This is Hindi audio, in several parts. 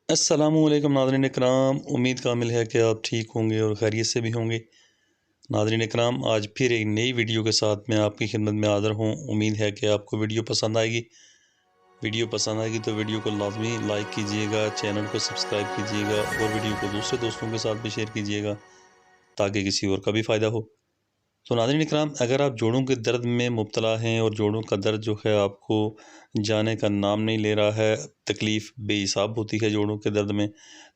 अस्सलामुअलैकुम नाज़रीन इकराम। उम्मीद कामिल है कि आप ठीक होंगे और खैरियत से भी होंगे। नाज़रीन इकराम, आज फिर एक नई वीडियो के साथ मैं आपकी खिदमत में हाज़िर हूँ। उम्मीद है कि आपको वीडियो पसंद आएगी। तो वीडियो को लाजमी लाइक कीजिएगा, चैनल को सब्सक्राइब कीजिएगा और वीडियो को दूसरे दोस्तों के साथ भी शेयर कीजिएगा ताकि किसी और का भी फ़ायदा हो। तो नाज़रीन इकराम, अगर आप जोड़ों के दर्द में मुब्तला हैं और जोड़ों का दर्द जो है आपको जाने का नाम नहीं ले रहा है, तकलीफ़ बेहिसाब होती है जोड़ों के दर्द में,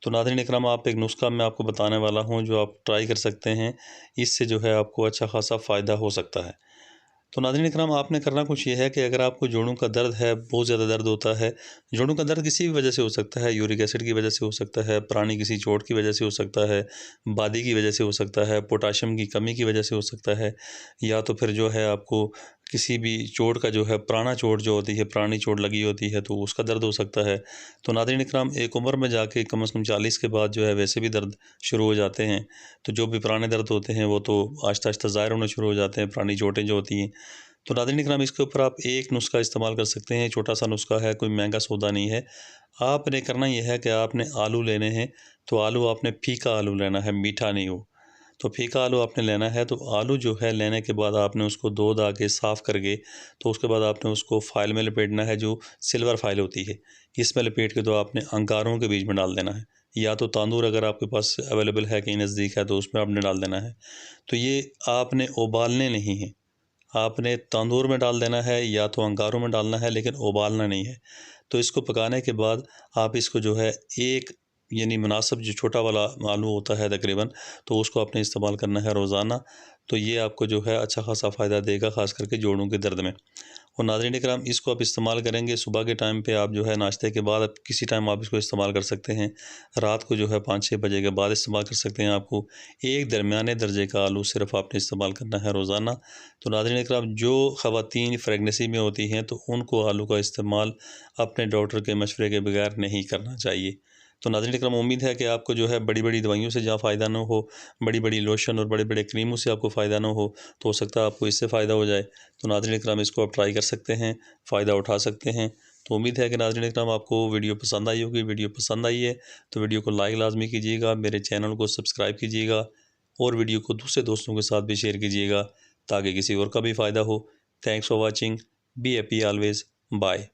तो नाज़रीन इकराम, आप एक नुस्ख़ा मैं आपको बताने वाला हूँ जो आप ट्राई कर सकते हैं। इससे जो है आपको अच्छा ख़ासा फ़ायदा हो सकता है। तो नाज़रीन इकराम, आपने करना कुछ ये है कि अगर आपको जोड़ों का दर्द है, बहुत ज़्यादा दर्द होता है, जोड़ों का दर्द किसी भी वजह से हो सकता है, यूरिक एसिड की वजह से हो सकता है, पुरानी किसी चोट की वजह से हो सकता है, बादी की वजह से हो सकता है, पोटाशियम की कमी की वजह से हो सकता है, या तो फिर जो है आपको किसी भी चोट का जो है पुराना चोट जो होती है, पुरानी चोट लगी होती है तो उसका दर्द हो सकता है। तो नाज़रीन इकराम, एक उम्र में जाके कम से कम 40 के बाद जो है वैसे भी दर्द शुरू हो जाते हैं। तो जो भी पुराने दर्द होते हैं वो तो आहिस्ता-आहिस्ता ज़ाहिर होने शुरू हो जाते हैं, पुरानी चोटें जो होती हैं। तो नाज़रीन इकराम, इसके ऊपर आप एक नुस्ख़ा इस्तेमाल कर सकते हैं, छोटा-सा नुस्ख़ा है, कोई महँगा सौदा नहीं है। आपने करना ये है कि आपने आलू लेने हैं, तो आलू आपने फीका आलू लेना है, मीठा नहीं हो। तो फीका आलू आपने लेना है, तो आलू जो है लेने के बाद आपने उसको धो धा के साफ़ करके, तो उसके बाद आपने उसको फ़ाइल में लपेटना है, जो सिल्वर फ़ाइल होती है। इसमें लपेट के तो आपने अंगारों के बीच में डाल देना है, या तो तंदूर अगर आपके पास अवेलेबल है, कहीं नज़दीक है, तो उसमें आपने डाल देना है। तो ये आपने उबालने नहीं हैं, आपने तंदूर में डाल देना है या तो अंगारों में डालना है, लेकिन उबालना नहीं है। तो इसको पकाने के बाद आप इसको जो है एक यानी मुनासिब जो छोटा वाला आलू होता है तकरीबन, तो उसको आपने इस्तेमाल करना है रोज़ाना। तो ये आपको जो है अच्छा ख़ासा फ़ायदा देगा, ख़ास करके जोड़ों के दर्द में। और नाज़रीन इकराम, इसको आप इस्तेमाल करेंगे सुबह के टाइम पे, आप जो है नाश्ते के बाद, आप किसी टाइम आप इसको इस्तेमाल कर सकते हैं। रात को जो है 5-6 बजे के बाद इस्तेमाल कर सकते हैं। आपको एक दरमियाने दर्जे का आलू सिर्फ़ आपने इस्तेमाल करना है रोज़ाना। तो नाज़रीन इकराम, जो ख़वातीन प्रेगनेंसी में होती हैं तो उनको आलू का इस्तेमाल अपने डॉक्टर के मशवरे के बगैर नहीं करना चाहिए। तो नाज़रीन इकराम, उम्मीद है कि आपको जो है बड़ी-बड़ी दवाइयों से जहाँ फ़ायदा ना हो, बड़ी-बड़ी लोशन और बड़े-बड़े क्रीमों से आपको फ़ायदा ना तो सकता है आपको इससे फ़ायदा हो जाए। तो नाज़रीन इकराम, इसको आप ट्राई कर सकते हैं, फ़ायदा उठा सकते हैं। तो उम्मीद है कि नाज़रीन इकराम, आपको वीडियो पसंद आई होगी। वीडियो पसंद आई है तो वीडियो को लाइक लाज़मी कीजिएगा, मेरे चैनल को सब्सक्राइब कीजिएगा और वीडियो को दूसरे दोस्तों के साथ भी शेयर कीजिएगा ताकि किसी और का भी फ़ायदा हो। Thanks for watching. Be happy always. Bye.